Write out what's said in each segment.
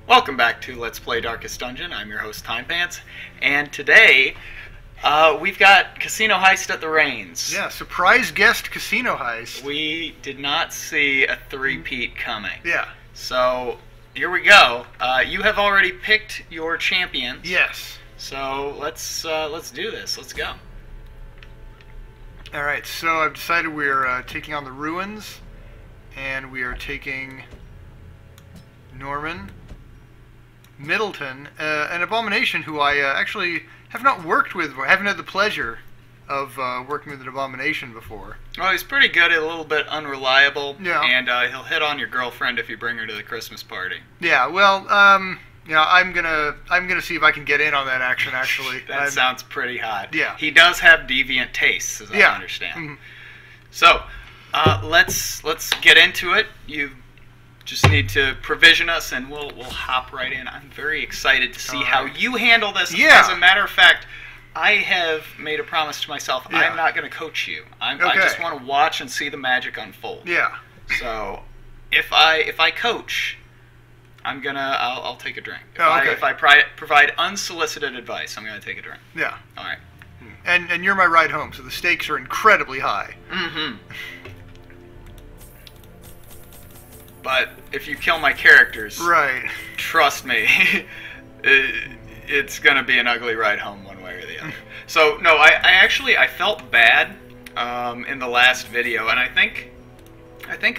Welcome back to Let's Play Darkest Dungeon. I'm your host, Timepants, and today we've got Casino Heist at the Reigns. Yeah, surprise guest Casino Heist. We did not see a three-peat coming. Yeah. So, here we go. You have already picked your champions. Yes. So, let's do this. Let's go. Alright, so I've decided we're taking on the Ruins, and we are taking Norman, Middleton, an Abomination who I actually have not worked with, or haven't had the pleasure of working with an Abomination before. Well, he's pretty good, a little bit unreliable, yeah. And he'll hit on your girlfriend if you bring her to the Christmas party. Yeah, well, yeah, I'm gonna see if I can get in on that action. Actually, that sounds pretty hot. Yeah, he does have deviant tastes, as I understand. Mm-hmm. So, let's get into it. You just need to provision us, and we'll hop right in. I'm very excited to see how you handle this. Yeah. As a matter of fact, I have made a promise to myself. Yeah. I'm not going to coach you. I just want to watch and see the magic unfold. Yeah. So, if I coach, I'll take a drink. If I provide unsolicited advice, I'm going to take a drink. Yeah. All right. And you're my ride home, so the stakes are incredibly high. Mm-hmm. But if you kill my characters, right? Trust me, it's going to be an ugly ride home one way or the other. So no, I felt bad in the last video, and I think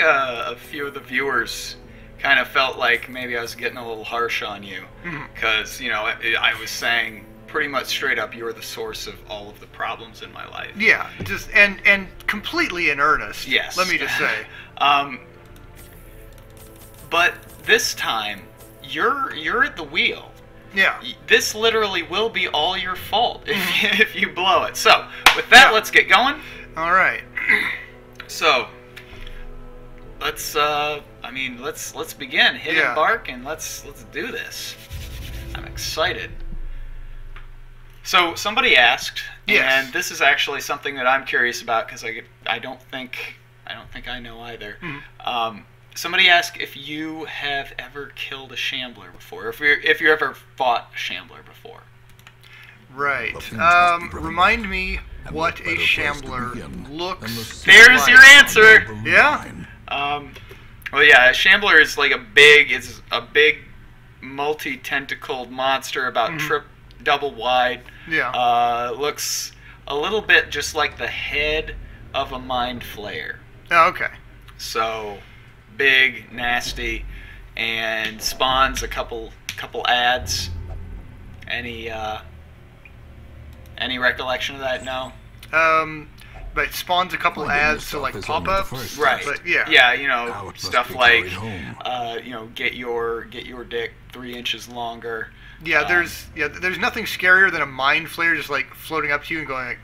a few of the viewers kind of felt like maybe I was getting a little harsh on you, because I was saying pretty much straight up you're the source of all of the problems in my life. Yeah, just and completely in earnest. Yes. Let me just say. But this time you're at the wheel. Yeah. This literally will be all your fault if you blow it. So with that, let's get going. All right. So let's begin. Hit embark, and let's do this. I'm excited. So somebody asked, and this is actually something that I'm curious about because I don't think I know either. Somebody asked if you have ever killed a shambler before, if you ever fought a shambler before. Right. Remind me what a shambler looks. There's like. Your answer. Yeah. Well, yeah, a shambler is like a big multi-tentacled monster about double wide. Yeah. Looks a little bit just like the head of a mind flayer. Oh, okay. So big, nasty, and spawns a couple ads. Any recollection of that? No. But it spawns a couple ads to like pop-ups. Right. But, yeah. Yeah, stuff like get your dick 3 inches longer. Yeah, there's nothing scarier than a mind flayer just like floating up to you and going like,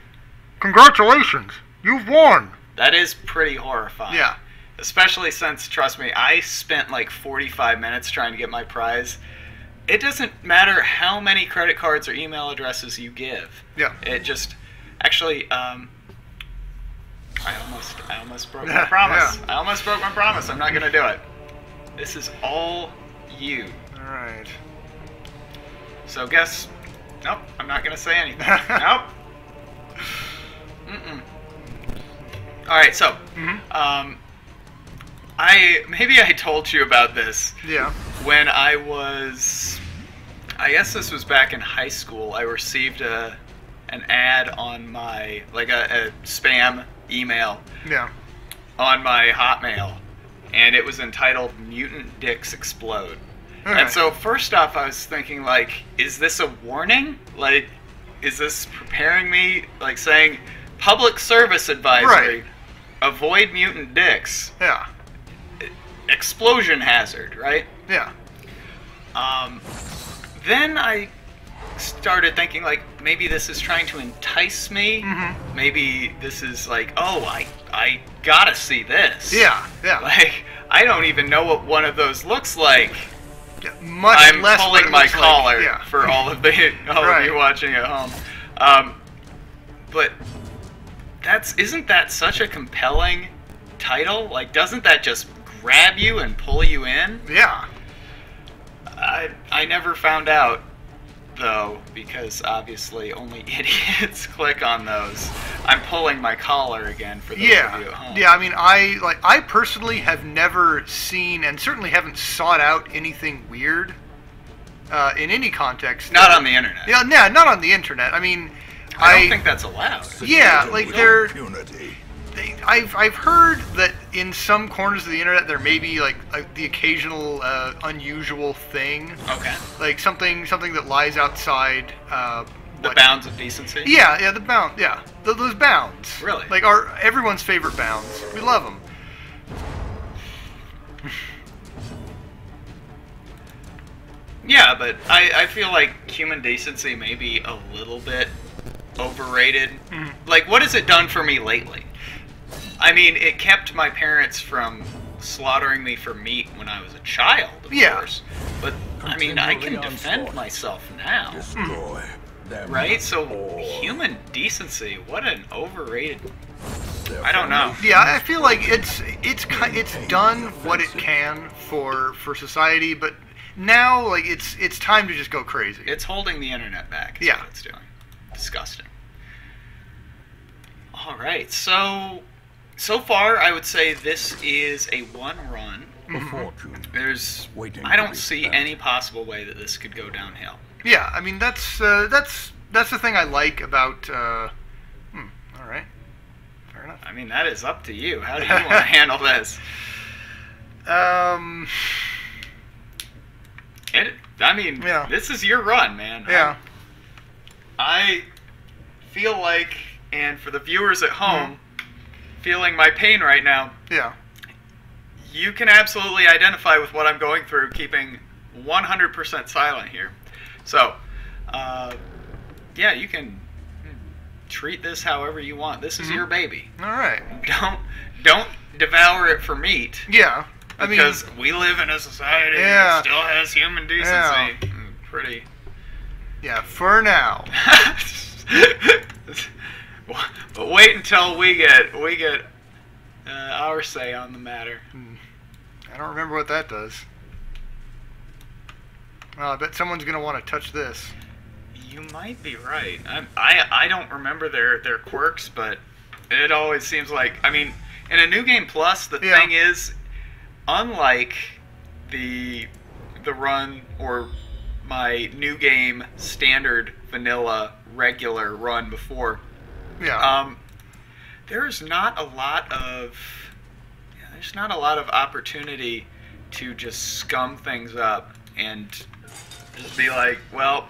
"Congratulations, you've won." That is pretty horrifying. Yeah. Especially since, trust me, I spent like 45 minutes trying to get my prize. It doesn't matter how many credit cards or email addresses you give. Yeah. It just, actually, I almost broke my promise. Yeah. I almost broke my promise. I'm not going to do it. This is all you. All right. So nope, I'm not going to say anything. Nope. Alright, so, maybe I told you about this. Yeah. When I guess this was back in high school, I received an ad on my, like a spam email. Yeah. On my Hotmail, and it was entitled "Mutant Dicks Explode." Okay. And so first off, I was thinking, like, is this a warning? Like, is this preparing me, like saying, public service advisory, avoid mutant dicks. Yeah. Explosion hazard, right? Yeah. Then I started thinking, like, maybe this is trying to entice me. Maybe this is like, oh, I gotta see this. Yeah, yeah. Like, I don't even know what one of those looks like. Yeah, much I'm less pulling my collar like, for all of you watching at home. But isn't that such a compelling title? Like, doesn't that just grab you and pull you in? Yeah. I never found out, though, because obviously only idiots click on those. I'm pulling my collar again for those of you at home. Yeah, I mean, I personally have never seen, and certainly haven't sought out anything weird in any context. Not on the internet. Yeah, not on the internet. I mean, I don't think that's allowed. Yeah, like I've heard that in some corners of the internet there may be like the occasional unusual thing. Okay. Like something that lies outside the bounds of decency. Yeah, the bound. Yeah, those bounds. Really? Like everyone's favorite bounds. We love them. Yeah, but I feel like human decency may be a little bit overrated. Like, what has it done for me lately? I mean, it kept my parents from slaughtering me for meat when I was a child, of course. But, I mean, I can defend myself now. Right? So, human decency, what an overrated... I don't know. Yeah, I feel like it's done what it can for society, but now, like, it's time to just go crazy. It's holding the internet back, is what it's doing. Disgusting. Alright, so far I would say this is a one run. I don't see any possible way that this could go downhill. Yeah, I mean that's the thing I like about alright. Fair enough. I mean, that is up to you. How do you want to handle this? This is your run, man. Yeah. I feel like, and for the viewers at home, feeling my pain right now, you can absolutely identify with what I'm going through, keeping 100% silent here. So, yeah, you can treat this however you want. This is your baby. All right. Don't devour it for meat. Yeah. Because we live in a society that still has human decency. Pretty. Yeah, for now. But wait until we get our say on the matter. I don't remember what that does. Well, I bet someone's gonna want to touch this. You might be right. I don't remember their quirks, but it always seems like, I mean, in a New Game Plus, the thing is, unlike the run or my New Game standard vanilla regular run before, there's not a lot of opportunity to just scum things up and just be like, well,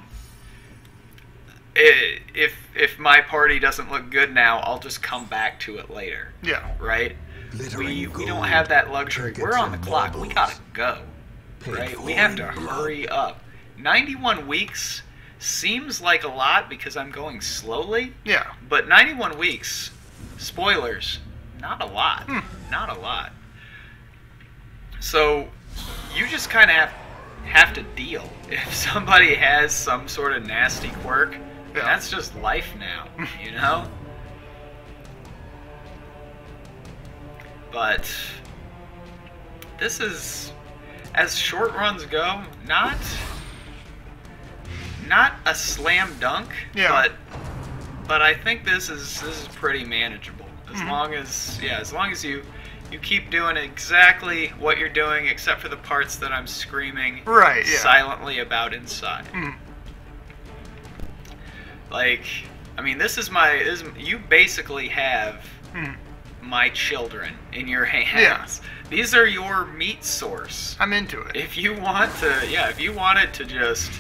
if my party doesn't look good now, I'll just come back to it later. Yeah. Right? We don't have that luxury. We're on the clock. We gotta go. Right? We have to hurry up. 91 weeks seems like a lot because I'm going slowly. Yeah. But 91 weeks, spoilers, not a lot. Not a lot. So you just kind of have to deal. If somebody has some sort of nasty quirk, that's just life now, you know? But this is, as short runs go, not a slam dunk, but I think this is pretty manageable. As long as you keep doing exactly what you're doing, except for the parts that I'm screaming silently about inside. Like, I mean, you basically have my children in your hands. These are your meat source. I'm into it. If you want to, if you wanted to just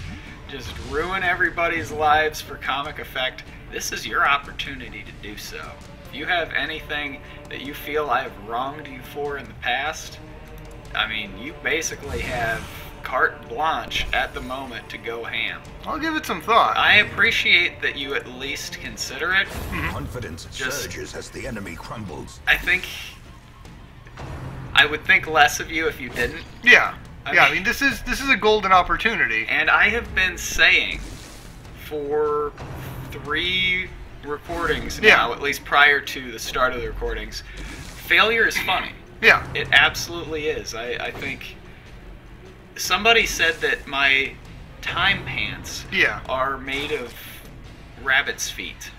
ruin everybody's lives for comic effect, this is your opportunity to do so. If you have anything that you feel I have wronged you for in the past, I mean, you basically have carte blanche at the moment to go ham. I'll give it some thought. I appreciate that you at least consider it. Confidence surges as the enemy crumbles. I would think less of you if you didn't. I mean, this is a golden opportunity. And I have been saying for 3 recordings now, at least prior to the start of the recordings, failure is funny. It absolutely is. I think somebody said that my Timepants Yeah. are made of rabbit's feet.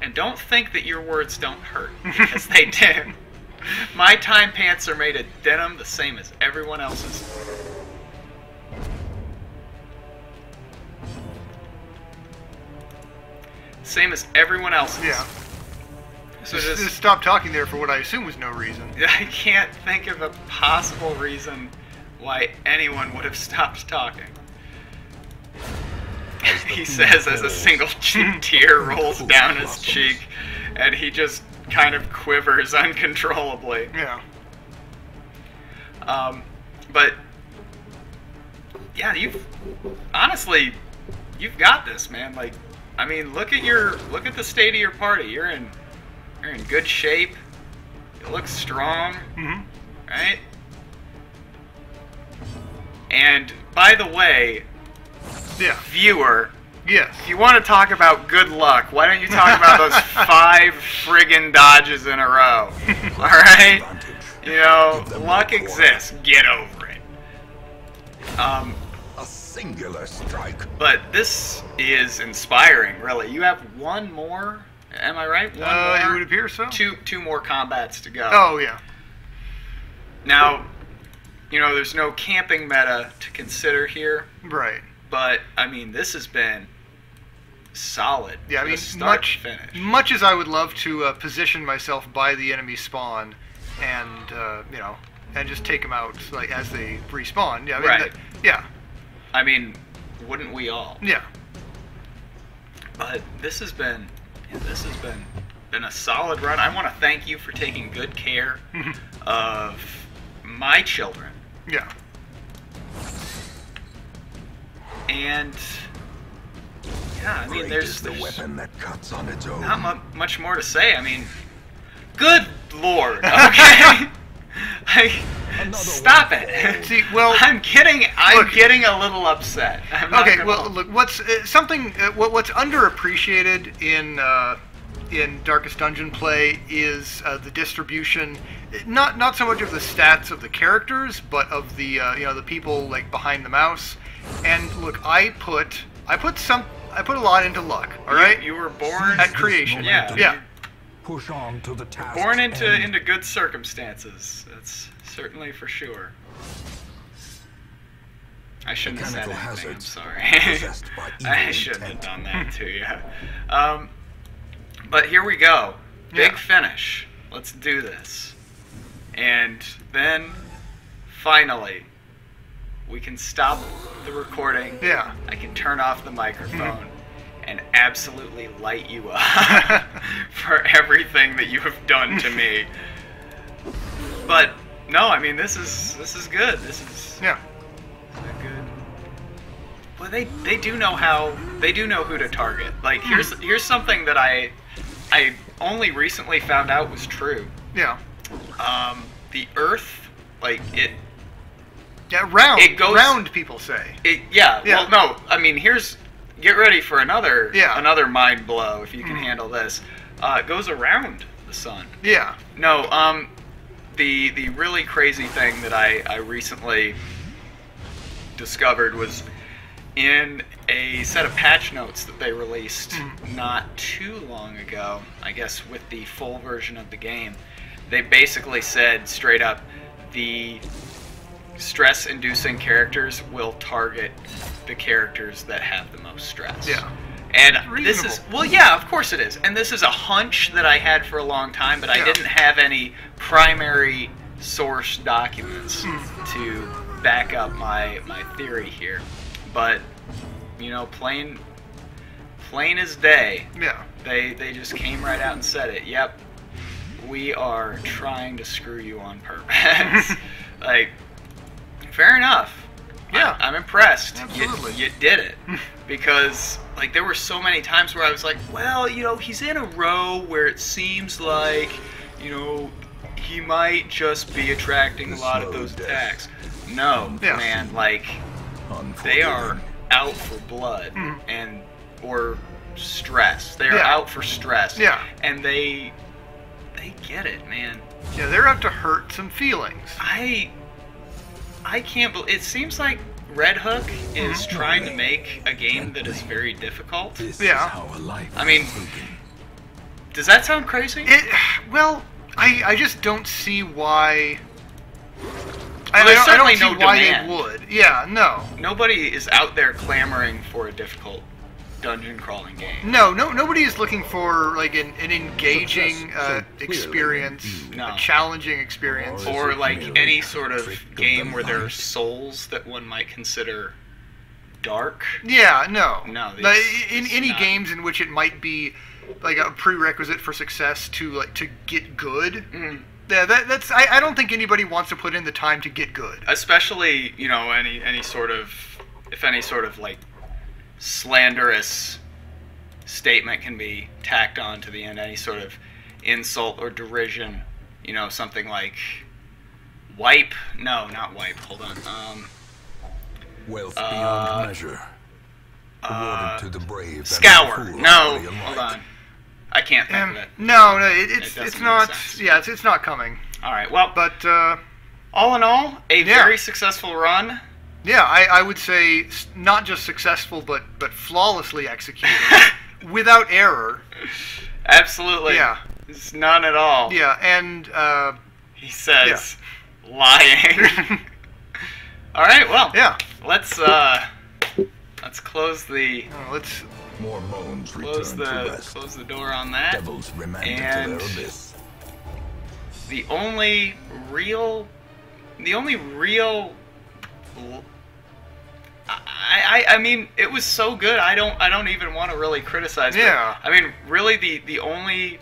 And don't think that your words don't hurt, because they do. My Timepants are made of denim, the same as everyone else's. Same as everyone else's. Yeah. So Just stop talking there for what I assume was no reason. I can't think of a possible reason why anyone would have stopped talking. He says as a single tear rolls down his cheek, and he just kind of quivers uncontrollably. Yeah. But yeah, honestly, you've got this, man. Like, I mean, look at the state of your party. You're in good shape. You look strong, right? And by the way, viewer, yes, if you want to talk about good luck, why don't you talk about those 5 friggin' dodges in a row? All right, you know, luck exists. Get over it. A singular strike. But this is inspiring, really. You have one more. Am I right? One more? It would appear so. Two more combats to go. Oh, yeah. Now, you know, there's no camping meta to consider here. Right. But, I mean, this has been solid. Yeah, I mean, start to finish. much as I would love to position myself by the enemy spawn and, you know, and just take them out like as they respawn. Yeah, I mean, right. Yeah. I mean, wouldn't we all? Yeah. But this has been a solid run. I want to thank you for taking good care of my children. Yeah. And yeah, I mean, there's the weapon that cuts on its own. Not much more to say. I mean, good lord. Okay. Stop it. See, well, I'm getting a little upset. Okay, well, look, what's something what's underappreciated in Darkest Dungeon play is the distribution, not so much of the stats of the characters, but of the you know, the people like behind the mouse. And look, I put a lot into luck. All right, you were born at creation. Yeah. Push on to the task. Born into good circumstances. That's certainly for sure. I shouldn't have said anything. I'm sorry. I shouldn't have done that to you. But here we go. Big finish. Let's do this. And then, finally, we can stop the recording. Yeah. I can turn off the microphone and absolutely light you up for everything that you have done to me. But no, I mean, this is good. This is good. Well, they do know who to target. Like, here's something that I only recently found out was true. Yeah. The Earth, like it. Yeah, round. It goes round. People say. Yeah. Well, no. I mean, get ready for another mind blow if you can handle this. It goes around the sun. Yeah. No. The really crazy thing that I recently discovered was in a set of patch notes that they released not too long ago, I guess with the full version of the game. They basically said straight up, the stress-inducing characters will target the characters that have the most stress. Yeah. And reasonable. This is, well, yeah, of course it is. And this is a hunch that I had for a long time, but I didn't have any primary source documents to back up my theory here. But, you know, plain as day. Yeah. They just came right out and said it. Yep. We are trying to screw you on purpose. Like, fair enough. Yeah. I'm impressed. Absolutely. You did it. Because, like, there were so many times where I was like, well, you know, he's in a row where it seems like, you know, he might just be attracting a lot of those attacks. No, man, like, they are out for blood or stress. They are out for stress. Yeah. And they get it, man. Yeah, they're out to hurt some feelings. I can't believe it. Seems like Red Hook is trying to make a game that is very difficult. This Yeah. is how a life I mean, is taken. does that sound crazy? Well, I just don't see why. Well, there's I certainly don't see no why demand. they would. Yeah, no. Nobody is out there clamoring for a difficult dungeon crawling game. Nobody is looking for like an engaging Success so clearly experience, viewed. No. a challenging experience. Or like merely any a sort of trick of game the where there are light? souls that one might consider dark. Yeah, no. No, Like, these- in it's any not. games in which it might be like a prerequisite for success to get good. Mm. Yeah, that's. I don't think anybody wants to put in the time to get good. Especially, you know, any sort of, if any sort of like slanderous statement can be tacked on to the end, any sort of insult or derision, you know, something like wipe. No, not wipe. Hold on. Wealth beyond measure. Awarded to the brave. and Scour. the fool No, already alike. hold on. I can't think of it. No, It doesn't it's make not. sense. Yeah, it's not coming. All right. Well, But all in all, a Yeah. very successful run. yeah, I would say not just successful, but flawlessly executed, without error. Absolutely. Yeah. It's none at all. Yeah, and He says, lying. All right. Well. yeah. Let's close the Let's. More moans return to rest. close the door on that. Devils remanded And to their abyss. The only real I mean, it was so good. I don't even want to really criticize it. Yeah. I mean, really the only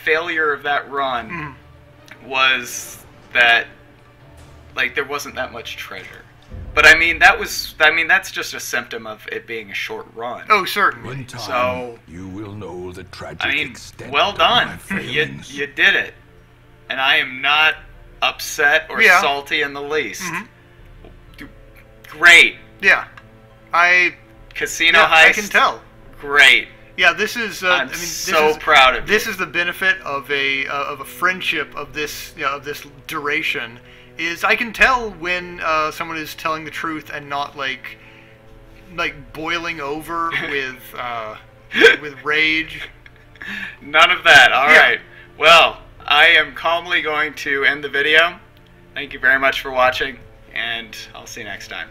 failure of that run was that like there wasn't that much treasure. But I mean, that's just a symptom of it being a short run. Oh, certainly. In time, So- you will know the tragic I mean, extent well of done. my You failings. did it. And I am not upset or Yeah. salty in the least. Great. Yeah. Casino Yeah, Heist. I can tell. Great. Yeah, this is. I'm this so is, proud of you. This is the benefit of a friendship of this of this duration. Is I can tell when someone is telling the truth and not like boiling over with rage. None of that. All Yeah. right. Well, I am calmly going to end the video. Thank you very much for watching, and I'll see you next time.